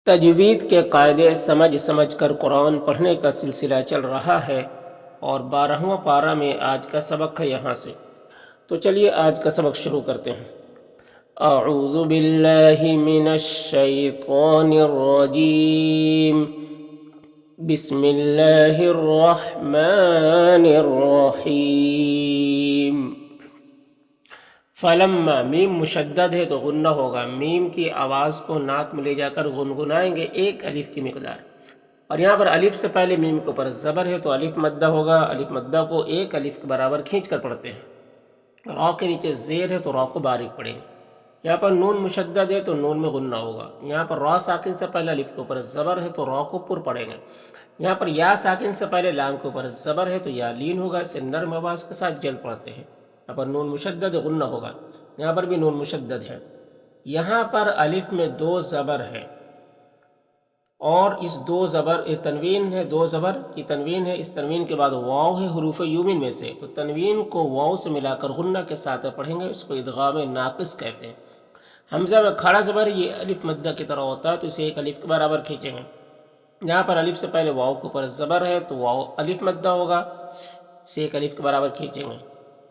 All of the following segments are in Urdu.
تجوید کے قاعدے سمجھ سمجھ کر قرآن پڑھنے کا سلسلہ چل رہا ہے اور 12واں پارہ میں آج کا سبق ہے یہاں سے۔ تو چلیے آج کا سبق شروع کرتے ہیں۔ اعوذ باللہ من الشیطان الرجیم، بسم اللہ الرحمن الرحیم۔ فلما، میم مشدد ہے تو غنہ ہوگا، میم کی آواز کو ناک میں لے جا کر گنگنائیں گے ایک الف کی مقدار، اور یہاں پر الف سے پہلے میم کے اوپر زبر ہے تو الف مدہ ہوگا، الف مدہ کو ایک الف کے برابر کھینچ کر پڑھتے ہیں۔ را کے نیچے زیر ہے تو را کو باریک پڑھیں گے۔ یہاں پر نون مشدد ہے تو نون میں غنہ ہوگا، یہاں پر را ساکن سے پہلے الف کے اوپر زبر ہے تو را کو پر پڑھیں گے، یہاں پر یا ساکن سے پہلے لام کے اوپر زبر ہے تو یا لین ہوگا، اسے نرم آواز کے ساتھ جلد پڑھتے ہیں۔ یہاں پر نون مشدد غنہ ہوگا، یہاں پر بھی نون مشدد ہے، یہاں پر الف میں دو زبر ہے اور اس دو زبر تنوین ہے، دو زبر کی تنوین ہے، اس تنوین کے بعد واو ہے حروف یومین میں سے، تو تنوین کو واو سے ملا کر غنہ کے ساتھ پڑھیں گے، اس کو ادغام ناقص کہتے ہیں۔ حمزہ میں کھڑا زبر یہ الف مدہ کی طرح ہوتا ہے تو اسے ایک الف کے برابر کھینچیں گے، یہاں پر الف سے پہلے واو کے اوپر زبر ہے تو واو الف مدہ ہوگا، اسے ایک الف کے برابر کھینچیں گے۔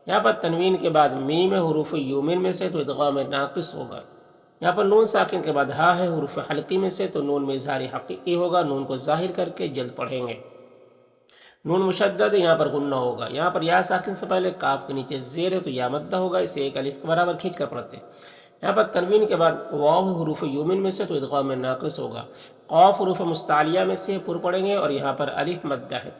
یہاں پر تنوین کے بعد میم ہے حروف یومین میں سے تو ادغام ناقص ہوگا، یہاں پر نون ساکن کے بعد ہا ہے حروف حلقی میں سے تو نون میں اظہار حقیقی ہوگا، نون کو ظاہر کر کے جلد پڑھیں گے۔ نون مشدد یہاں پر غنہ ہوگا، یہاں پر یا ساکن سے پہلے کاف کے نیچے زیر ہے تو یا مدہ ہوگا، اسے ایک الف کے برابر کھینچ کر پڑھتے ہیں۔ یہاں پر تنوین کے بعد واو حروف یومین میں سے تو ادغام ناقص ہوگا، قاف حروف مستعلیہ میں سے پر پڑھیں گے اور یہاں پر الف مدہ ہے،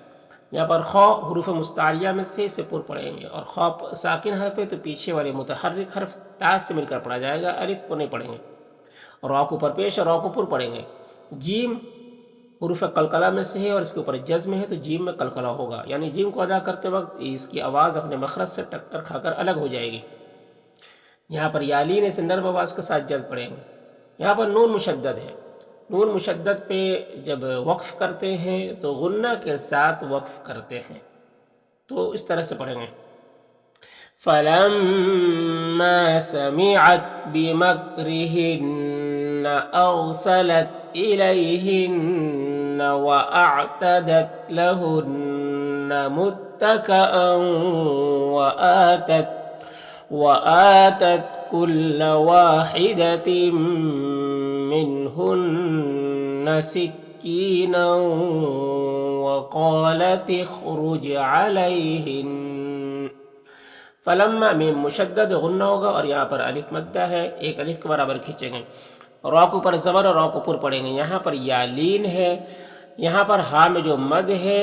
یہاں پر خا حروف مستعلیہ میں سے پر پڑھیں گے اور خا ساکن حرف ہے تو پیچھے والے متحرک حرف تا سے مل کر پڑھا جائے گا، الف کو نہیں پڑھیں گے، اور را کو پر پیش اور را کو پر پڑھیں گے۔ جیم حروف قلقلہ میں سے ہے اور اس کے اوپر جزم ہے تو جیم میں قلقلہ ہوگا، یعنی جیم کو ادا کرتے وقت اس کی آواز اپنے مخرج سے ٹکر کھا کر الگ ہو جائے گی۔ یہاں پر یالین اسے نرم آواز کے ساتھ جلد پڑھیں گے۔ یہاں پر نون مشدد ہے، نون مشدد پہ جب وقف کرتے ہیں تو غنہ کے ساتھ وقف کرتے ہیں، تو اس طرح سے پڑھیں گے۔ فَلَمَّا سَمِعَتْ بِمَكْرِهِنَّ أَرْسَلَتْ إِلَيْهِنَّ وَأَعْتَدَتْ لَهُنَّ مُتَّكَأً وَآتَتْ كُلَّ وَاحِدَةٍ مِّنْهُنَّ سِكِّينًا وَقَالَتِ اخْرُجْ عَلَيْهِنَّ۔ فلما میم مشدد غنہ ہوگا اور یہاں پر الف مدہ ہے، ایک الف کے برابر کھینچیں گے، را کو پر زبر اور را کو پر پڑھیں گے۔ یہاں پر یا لین ہے، یہاں پر ہا میں جو مد ہے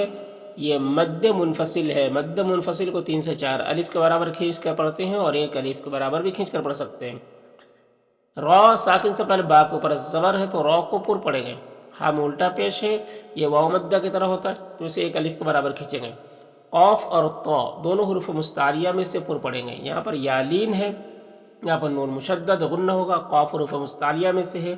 یہ مد منفصل ہے، مد منفصل کو 3 سے 4 الف کے برابر کھینچ کر پڑھتے ہیں اور ایک الف کے برابر بھی کھینچ کر پڑھ سکتے ہیں۔ را ساکن سے پہلے با کے اوپر زبر ہے تو را کو پر پڑھیں گے، ہا میں الٹا پیش ہے یہ واو مدہ کی طرح ہوتا ہے تو اسے ایک الف کے برابر کھینچیں گے۔ قاف اور طا دونوں حروف مستعلیہ میں سے پر پڑھیں گے، یہاں پر یا لین ہے، یہاں پر نون مشدد غنہ ہوگا، قاف حروف مستعلیہ میں سے ہے،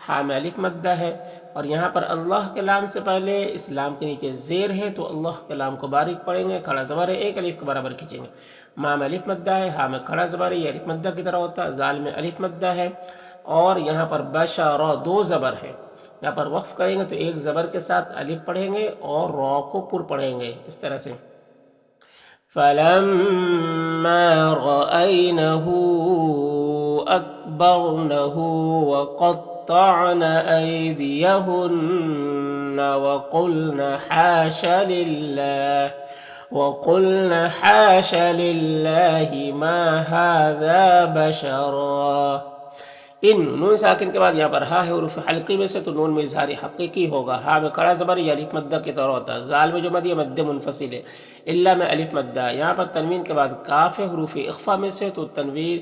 ہا میں الف مدہ ہے، اور یہاں پر اللہ کے لام سے پہلے اس لام کے نیچے زیر ہے تو اللہ کے لام کو باریک پڑھیں گے، کھڑا زبر ہے ایک الف کے برابر کھینچیں گے۔ ما میں الف مدہ ہے، ہا میں کھڑا زبر ہے یہ الف مدہ کی طرح ہوتا ہے، زال میں الف مدہ ہے، اور یہاں پر بشر دو زبر ہے، یہاں پر وقف کریں گے تو ایک زبر کے ساتھ الف پڑھیں گے اور را کو پر پڑھیں گے، اس طرح سے۔ فَلَمَّا رَأَيْنَهُ أَكْبَرْنَهُ وَقَطَّعْنَ أَيْدِيَهُنَّ وَقُلْنَ حَاشَ لِلَّهِ مَا هَذَا بَشَرًا۔ ان نون ساکن کے بعد یہاں پر ہا ہے حروف حلقی میں سے تو نون میں اظہار حقیقی ہوگا، ہا میں کھڑا زبر یا الف مدہ کی طرح ہوتا ہے، زال میں جو مد یہ مد منفصل ہے، الا میں الف مدہ ہے، یہاں پر تنوین کے بعد کاف ہے حروف اخفا میں سے تو تنوین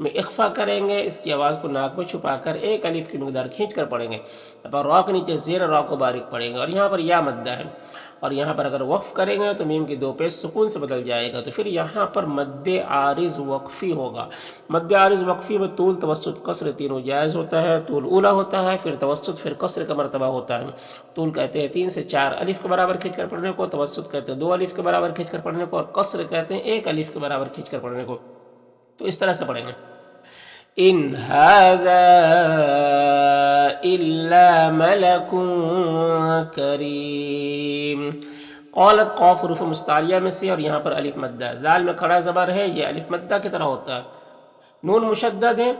میں اخفا کریں گے، اس کی آواز کو ناک میں چھپا کر ایک الف کی مقدار کھینچ کر پڑھیں گے، یہاں پر را کے نیچے زیر را کو باریک پڑھیں گے، اور یہاں پر یا مدہ ہے، اور یہاں پر اگر وقف کریں گے تو میم کی دو پیش سکون سے بدل جائے گا، تو پھر یہاں پر مد عارض وقفی ہوگا۔ مد عارض وقفی میں طول توسط قصر تینوں جائز ہوتا ہے، طول اولا ہوتا ہے، پھر توسط، پھر قصر کا مرتبہ ہوتا ہے۔ طول کہتے ہیں 3 سے 4 الف کے برابر کھینچ کر پڑھنے کو، توسط کہتے ہیں 2 الف کے برابر کھینچ کر پڑھنے کو، اور قصر کہتے ہیں 1 الف کے برابر کھینچ کر پڑھنے کو، تو اس طرح سے پڑھیں گے۔ ان هذا إلا ملك کریم۔ قالت قاف حروف مستعلیہ میں سے اور یہاں پر الف مدہ، دال میں کھڑا زبر ہے، یہ الف مدہ کی طرح ہوتا ہے۔ نون مشدد ہے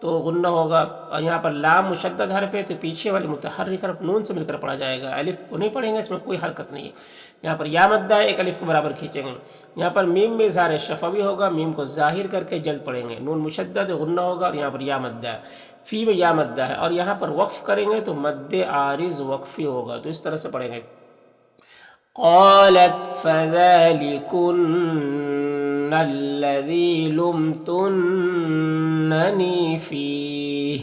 تو غنہ ہوگا، اور یہاں پر لام مشدد حرف ہے تو پیچھے والی متحرک حرف نون سے مل کر پڑھا جائے گا، الف کو نہیں پڑھیں گے، اس میں کوئی حرکت نہیں ہے۔ یہاں پر یا مدہ ہے، ایک الف کے برابر کھینچیں گے۔ یہاں پر میم میں اظہار شفوی ہوگا، میم کو ظاہر کر کے جلد پڑھیں گے۔ نون مشدد غنہ ہوگا اور یہاں پر یا مدہ ہے، فی میں یا مدہ ہے، اور یہاں پر وقف کریں گے تو مد عارض وقفی ہوگا، تو اس طرح سے پڑھیں گے۔ قالت فذلكن الذي لمتنني فيه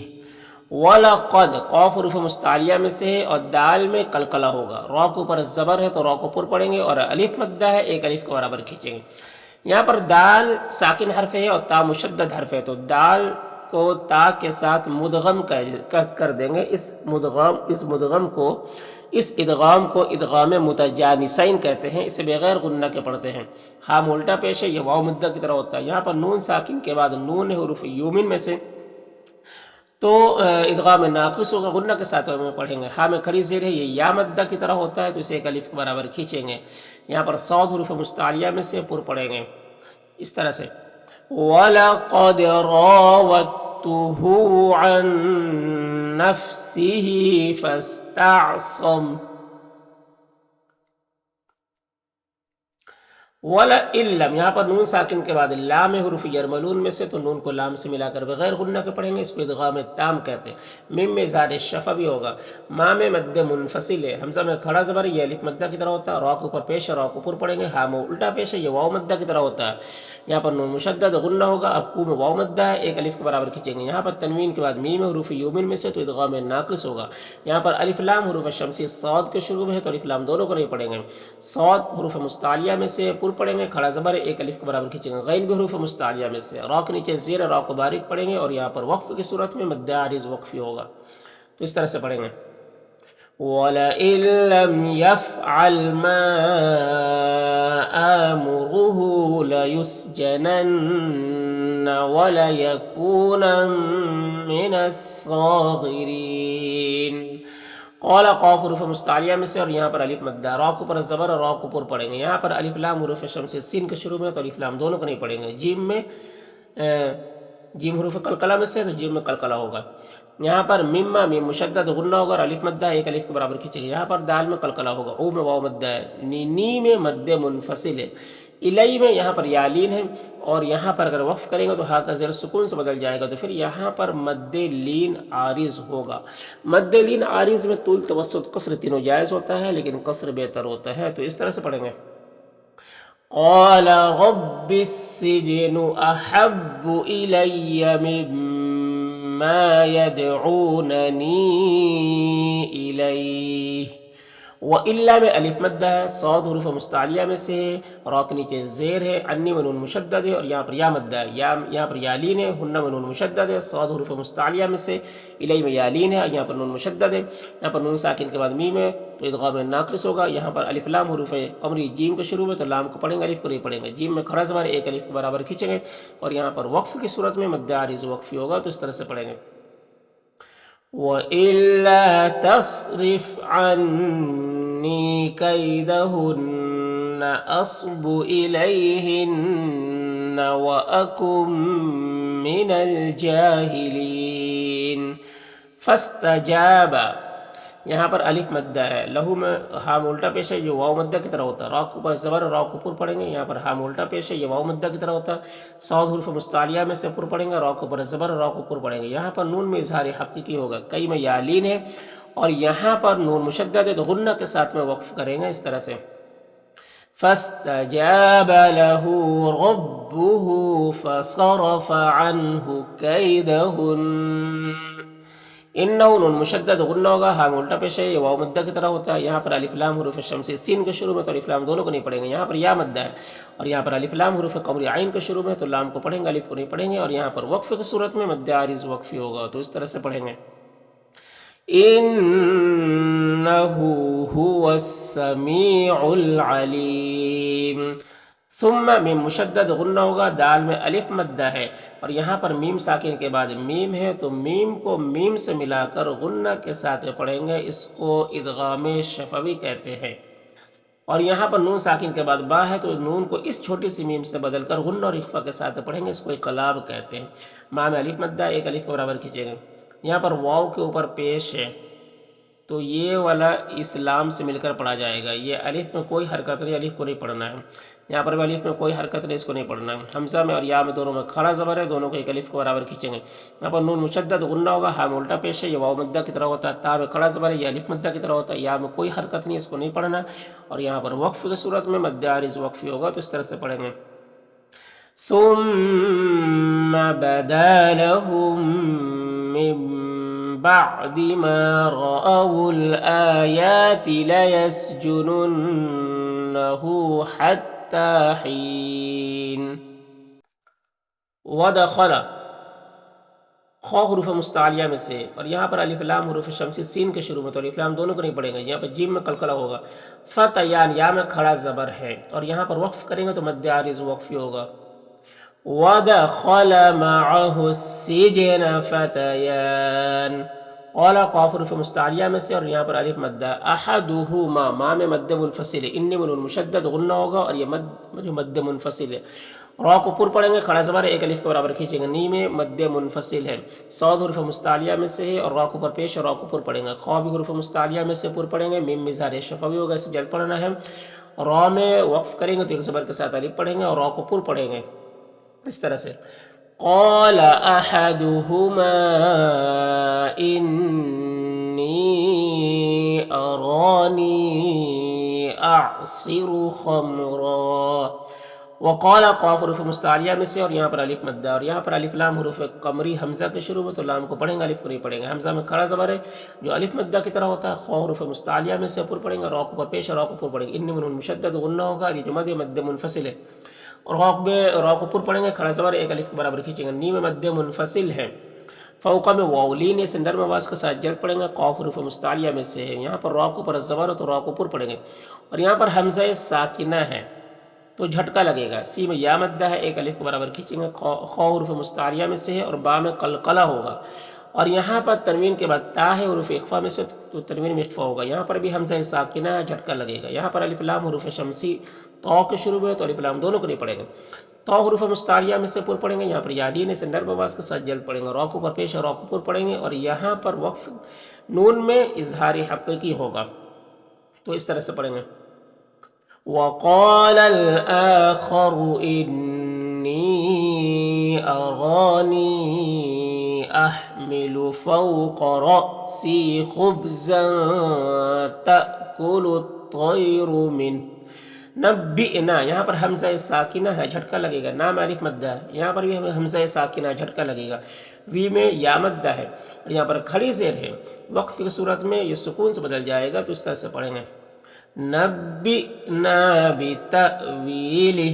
وَلَقَدْ قاف حروف مستعلیہ میں سے ہے اور دال میں قلقلہ ہوگا، را کے اوپر زبر ہے تو را کو پر پڑھیں گے اور الف مدہ ہے، ایک الف کے برابر کھینچیں گے۔ یہاں پر دال ساکن حرف ہے اور تا مشدد حرف ہے تو دال کو تا کے ساتھ مدغم کر دیں گے۔ اس ادغام کو ادغام متجانسین کہتے ہیں، اسے بغیر غنہ کے پڑھتے ہیں۔ ہاں الٹا پیش ہے، یہ واو مدہ کی طرح ہوتا ہے۔ یہاں پر نون ساکن کے بعد نون حروف یومن میں سے تو ادغام ناقص ہوگا، غنہ کے ساتھ میں پڑھیں گے۔ ہاں میں کھڑی زیر ہے، یہ یا مدہ کی طرح ہوتا ہے تو اسے ایک الف کے برابر کھینچیں گے۔ یہاں پر صاد حروف مستعلیہ میں سے پر پڑھیں گے اس طرح سے۔ وَلَقَدْ رَاوَدتُّهُ عَن نَفْسِهِ فَاسْتَعْصَمَ وَلَئِلَّمْ، یہاں پر نون ساکن کے بعد لام حروف یرملون میں سے تو نون کو لام سے ملا کر بغیر غنہ کے پڑھیں گے، اس کو ادغام تام کہتے ہیں۔ میم میں اظہار شفوی ہوگا، ما میں مد منفصل ہے، حمزہ میں کھڑا زبر ہے، یہ الف مدہ کی طرح ہوتا ہے، را کے اوپر پیش ہے، را کو پر پڑھیں گے۔ ہاں میں الٹا پیش ہے، یہ واو مدہ کی طرح ہوتا ہے۔ یہاں پر نون مشدد غنہ ہوگا، اب کو میں واو مدہ ہے، ایک الف کے برابر کھینچیں گے۔ یہاں پر تنوین کے بعد میم حروف یومن میں سے تو ادغام ناقص ہوگا۔ یہاں پر الف لام حروف شمسی صاد کے شروع میں ہے تو الف لام دونوں کو نہیں پڑھیں گے۔ صاد حروف مستعلیہ میں سے پر پڑھیں گے، کھڑا زبر ایک الف کے برابر کھینچیں گے۔ غین بھی حروف مستعلیہ میں سے، را کے نیچے زیر، را کو باریک پڑھیں گے اور یہاں پر وقف کی صورت میں مد عارض وقفی ہوگا، تو اس طرح سے پڑھیں گے۔ وَلَئِن لَّمْ يَفْعَلْ مَا آمُرُهُ لَيُسْجَنَنَّ وَلَيَكُونًا مِّنَ الصَّاغِرِينَ۔ قال قاف حروف مستعلیہ میں سے اور یہاں پر الف مدہ، را کو پر زبر اور را کو پر پڑھیں گے۔ یہاں پر الف لام حروف شمس سین کے شروع میں تو الف لام دونوں کو نہیں پڑھیں گے۔ جیم حروف قلقلہ میں سے تو جیم میں قلقلہ ہوگا۔ یہاں پر مما میم مشدد غنہ ہوگا اور الف مدہ ایک الف کے برابر کھینچے گا۔ یہاں پر دال میں قلقلہ ہوگا، او میں واو مدہ ہے، نی میں مد منفصل ہے، الی میں یہاں پر یالین ہے اور یہاں پر اگر وقف کریں گے تو ہا کا زیر سکون سے بدل جائے گا تو پھر یہاں پر مد لین عارض ہوگا۔ مد لین عارض میں طول توسط قصر تینوں جائز ہوتا ہے لیکن قصر بہتر ہوتا ہے، تو اس طرح سے پڑھیں گے۔ قال رب السجن احب الی مما يدعوننی الیہ۔ وَإِلَّا میں الف مدہ ہے، صاد حروف مستعلیہ میں سے، را کے نیچے زیر ہے، انی میں نون مشدد ہے اور یہاں پر یا مدہ ہے، یہاں پر یالین ہے، ہنہ میں نون مشدد ہے، صاد حروف مستعلیہ میں سے، الی میں یالین ہے، یہاں پر نون مشدد ہے، یہاں پر نون ساکن کے بعد میم ہے تو ادغام ناقص ہوگا۔ یہاں پر الف لام حروف قمری جیم کے شروع میں تو لام کو پڑھیں گے، الف کو نہیں پڑھیں گے۔ جیم میں کھڑا زبر ایک الف کے برابر کھینچیں گے اور یہاں پر وقف کی صورت میں مد عارض وقفی ہوگا، تو اس طرح سے پڑھیں گے۔ وَإِلَّا تَصْرِفْ عَنِّي كَيْدَهُنَّ أَصْبُ إِلَيْهِنَّ وَأَكُن مِّنَ الْجَاهِلِينَ۔ فَاسْتَجَابَ، یہاں پر الف مدہ ہے، لہو میں ہاں الٹا پیش ہے، یہ واو مدہ کی طرح ہوتا ہے، را کو پر زبر را کو پر پڑھیں گے۔ یہاں پر ہاں الٹا پیش ہے، یہ واو مدہ کی طرح ہوتا ہے، صاد حروف مستعلیہ میں سے پر پڑھیں گے، را کو پر زبر را کو پر پڑھیں گے۔ یہاں پر نون میں اظہار حقیقی ہوگا، کئی میں یالین ہے اور یہاں پر نون مشدد ہے تو غنہ کے ساتھ میں وقف کریں گے اس طرح سے۔ فَاسْتَجَابَ لَهُ رَبُّهُ فَصَرَفَ عَنْهُ كَيْدَهُنَّ۔ انہو نون مشدد غنہ ہوگا، ہاں الٹا پیش ہے، یہ واو مدہ کی طرح ہوتا ہے۔ یہاں پر الف لام حروف شمسی سین کے شروع میں تو الف لام دونوں کو نہیں پڑھیں گے۔ یہاں پر یا مدہ ہے اور یہاں پر الف لام حروف قمری عین کے شروع میں تو لام کو پڑھیں گے، الف کو نہیں پڑھیں گے، اور یہاں پر وقف کی صورت میں مد عارض وقفی ہوگا، تو اس طرح سے پڑھیں گے۔ انہو هو السمیع العلیم۔ ثم میم مشدد غنہ ہوگا، دال میں الف مدہ ہے اور یہاں پر میم ساکن کے بعد میم ہے، تو میم کو میم سے ملا کر غنہ کے ساتھ پڑھیں گے، اس کو ادغام شفوی کہتے ہیں۔ اور یہاں پر نون ساکن کے بعد با ہے، تو نون کو اس چھوٹی سی میم سے بدل کر غنہ اور اخفا کے ساتھ پڑھیں گے، اس کو اقلاب کہتے ہیں۔ ما میں الف مدہ ایک الف کے برابر کھینچیں گے۔ یہاں پر واو کے اوپر پیش ہے، تو یہ والا اسلام سے مل کر پڑھا جائے گا۔ یہ الف میں کوئی حرکت نہیں، الف کو نہیں پڑھنا ہے۔ یہاں پر بھی الف میں کوئی حرکت نہیں، اس کو نہیں پڑھنا ہے۔ حمزہ میں اور یا میں دونوں میں کھڑا زبر ہے، دونوں کو ایک الف کے برابر کھینچیں گے۔ یہاں پر نون مشدد غنہ ہوگا، ہاں میں الٹا پیش ہے، یہ واو مدہ کی طرح ہوتا ہے۔ تا میں کھڑا زبر ہے، یہ الف مدہ کی طرح ہوتا ہے۔ یا میں کوئی حرکت نہیں، اس کو نہیں پڑھنا۔ اور یہاں پر وقف کی صورت میں مد عارض وقفی ہوگا، تو اس طرح سے پڑھیں گے۔ ثم بدا لهم من بعد ما رأوا الآيات ليسجننه حتى حين۔ ودخل خو حروف مستعلیہ میں سے، اور یہاں پر الف لام حروف شمسی سین کے شروع میں، تو الف لام دونوں کو نہیں پڑھیں گے۔ یہاں پر جیم میں قلقلہ ہوگا۔ فتیان یا میں کھڑا زبر ہے، اور یہاں پر وقف کریں گے تو مد عارض وقفی ہوگا۔ وَدَخَلَ مَعَهُ السِّجْنَ فَتَيَانِ، قال قاف حروف مستعلیہ میں سے، اور یہاں پر الف مدہ۔ احدہما ما میں مد منفصل ہے، انی من مشدد غنہ ہوگا، اور یہ مد منفصل ہے۔ را کو پر پڑھیں گے، کھڑا زبر ایک الف کے برابر کھینچیں گے، نی میں مد منفصل ہے۔ صاد حروف مستعلیہ میں سے ہے، اور را کو پر پیش اور را کو پر پڑھیں گے۔ خا بھی حروف مستعلیہ میں سے پر پڑھیں گے، میم مظہر شفوی ہوگا، اسے جلد پڑھنا ہے۔ را میں وقف کریں گے تو ایک زبر کے ساتھ الف پڑھیں گے، اور را کو پر پڑھیں گے اس طرح سے۔ قال احدہما انی ارانی اعصر خمرا۔ وقال قاف حروف مستعلیہ میں سے، اور یہاں پر الف مدہ، اور یہاں پر الف لام حروف قمری حمزہ کے شروع میں، تو لام کو پڑھیں گے، الف کو نہیں پڑھیں گے۔ حمزہ میں کھڑا زبر ہے جو الف مدہ کی طرح ہوتا ہے۔ خو حروف مستعلیہ میں سے پر پڑھیں گے، را کو پر پیش اور را کو پر پڑھیں گے۔ انی من مشدد غنہ ہوگا، یہ جو مد منفصل ہے۔ اور را کو پر پڑھیں گے، کھڑا زبر ایک الف کے برابر کھینچیں گے، نی میں مد منفصل ہے۔ فوقہ میں واولین سے نرم آواز کے ساتھ جلد پڑھیں گے، قاف حروف مستعلیہ میں سے ہے۔ یہاں پر را کو پر زبر ہے تو را کو پر پڑھیں گے، اور یہاں پر حمزہ ساکنہ ہے تو جھٹکا لگے گا۔ سی میں یا مدہ ہے، ایک الف کے برابر کھینچیں گے، خو حروف مستعلیہ میں سے ہے، اور با میں قلقلہ ہوگا۔ اور یہاں پر تنوین کے بعد تا ہے حروف اخفا میں سے، تو تنوین میں اخفا ہوگا۔ یہاں پر بھی حمزہ ساکنہ ہے، جھٹکا لگے گا۔ یہاں پر الف لام حروف شمسی تو کے شروع میں، تو الف لام دونوں کو نہیں پڑھیں گے۔ تو حروف مستعلیہ میں سے پر پڑھیں گے، یہاں پر یادین سے نرم آواز کے ساتھ جلد پڑھیں گے، را کو پر پیش اور را کو پر پڑھیں گے، اور یہاں پر وقف نون میں اظہار حقیقی ہوگا، تو اس طرح سے پڑھیں گے۔ وقال الآخر إني أراني أحمل فوق رأسي خبزا تأكل الطير منه نبئنا۔ یہاں پر حمزہ ساکنہ ہے، جھٹکا لگے گا، نام الف مدہ ہے، یہاں پر بھی ہمیں حمزہ ساکنہ ہے، جھٹکا لگے گا۔ وی میں یا مدہ ہے، اور یہاں پر کھڑی زیر ہے، وقف کی صورت میں یہ سکون سے بدل جائے گا، تو اس طرح سے پڑھیں گے۔ نبئنا بتأویلہ،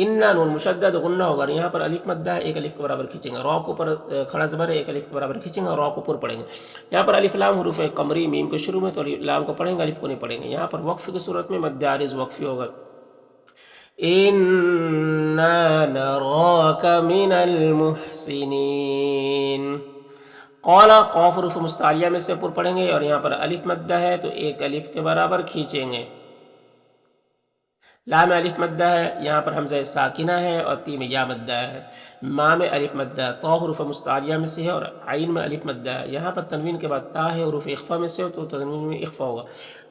انا نون مشدد غنہ ہوگا، یہاں پر الف مدہ ہے، ایک الف کے برابر کھینچیں گے، را کو پر کھڑا زبر ہے، ایک الف کے برابر کھینچیں گے، اور را کو پر پڑھیں گے۔ یہاں پر الف لام حروف قمری میم کے شروع میں، تو لام کو پڑھیں گے، الف کو نہیں پڑھیں گے۔ یہاں پر وقف کی صورت میں مد عارض وقفی ہوگا۔ انا نراک من المحسنین۔ قال قاف حروف مستعلیہ میں سے پر پڑھیں گے، اور یہاں پر الف مدہ ہے تو ایک الف کے برابر کھینچیں گے۔ لام میں الف مدہ ہے، یہاں پر حمزہ ساکنہ ہے، اور تی میں یا مدہ ہے۔ ما میں الف مدہ ہے، تو حروف مستعلیہ میں سے ہے، اور عین میں الف مدہ ہے۔ یہاں پر تنوین کے بعد تا ہے حروف اخفا میں سے، تو تنوین میں اخفا ہوگا۔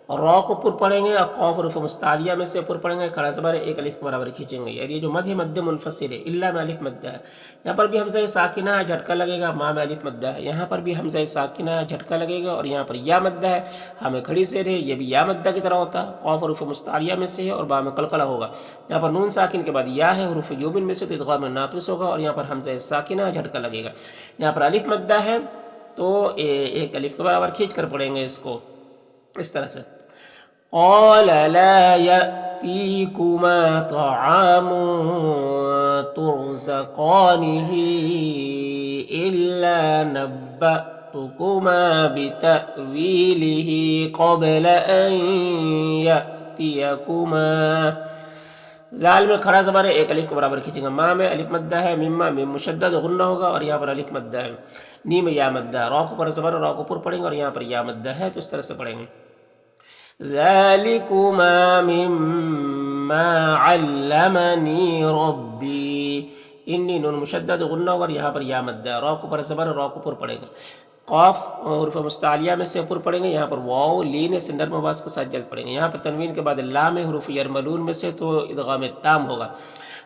اور را کو پر پڑھیں گے، اور قاف حروف مستعلیہ میں سے پر پڑھیں گے، کھڑا زبر ایک الف کے برابر کھینچیں گے، یعنی یہ جو مد ہے مد منفصل ہے، الا میں الف مدہ ہے۔ یہاں پر بھی حمزہ ساکنہ ہے، جھٹکا لگے گا، ما میں الف مدہ ہے، یہاں پر بھی حمزہ ساکنہ ہے، جھٹکا لگے گا، اور یہاں پر یا مدہ ہے، ہمیں کھڑی زیر ہے، یہ بھی یا مدہ کی طرح ہوتا ہے، قاف حروف مستعلیہ میں سے ہے، اور با میں قلقلہ ہوگا۔ یہاں پر نون ساکن کے بعد یا ہے حروف یوبن میں سے، تو ادغام ناقص ہوگا، اور یہاں پر حمزہ ساکنہ ہے، جھٹکا لگے گا۔ یہاں پر الف مدہ ہے تو ایک الف کے برابر کھینچ کر پڑھیں گے اس کو اس طرح سے۔ قال لا يأتيكما طعام ترزقانه إلا نبأتكما بتأويله قبل أن يأتيكما لال میں کھڑا زبر ہے، ایک الف کے برابر کھینچیں گے. ماں میں الف مدہ ہے، مما میم مشدد غنہ ہوگا اور یہاں پر الف مدہ ہے. نی میں یا مدہ ہے، را کو پر زبر را کو پر پڑھیں گے اور یہاں پر یا مدہ ہے، تو اس طرح سے پڑھیں گے. ذالکما مما علمنی ربی. انی نون مشدد غنہ ہوگا اور یہاں پر یا مدہ ہے، را کو پر زبر را کو پر پڑھیں گے. قاف حروف مستعلیہ میں سے پر پڑھیں گے، یہاں پر واو لین سے نرم آواز کے ساتھ جلد پڑھیں گے. یہاں پر تنوین کے بعد لام حروف یرملون میں سے تو ادغام تام ہوگا.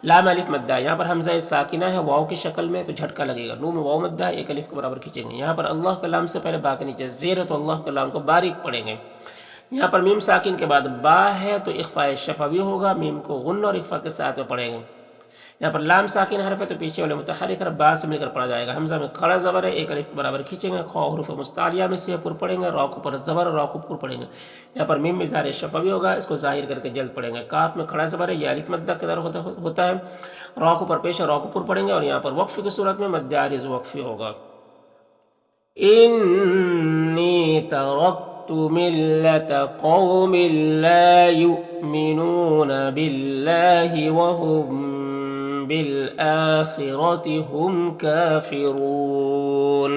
لام الف مدہ ہے، یہاں پر حمزہ ساکنہ ہے واو کی شکل میں تو جھٹکا لگے گا. نون میں واو مدہ ہے، ایک الف کے برابر کھینچیں گے. یہاں پر اللہ کے لام سے پہلے با کے نیچے زیر ہے تو اللہ کے لام کو باریک پڑھیں گے. یہاں پر میم ساکن کے بعد با ہے تو اخفاء شفوی ہوگا، میم کو غن اور اخفاء کے ساتھ میں پڑھیں گے. یہاں پر لام ساکن حرف ہے تو پیچھے والے متحرک حرف با سے مل کر پڑھا جائے گا. حمزہ میں کھڑا زبر ہے، ایک الف کے برابر کھینچیں گے. خا حروف مستعلیہ میں سے پر پڑھیں گے، را کو پر زبر را کو پر پڑھیں گے. یہاں پر میم اظہار شفوی ہوگا، اس کو ظاہر کر کے جلد پڑھیں گے. کاف میں کھڑا زبر ہے، یہ الف مدہ کے در ہوتا ہے، را کو پر پیش را کو پر پڑھیں گے اور یہاں پر وقف کی صورت میں مد عارض وقفی ہوگا. انی ترکت ملت قوم لا یؤمنون باللہ وهم بالآخرة هم كافرون.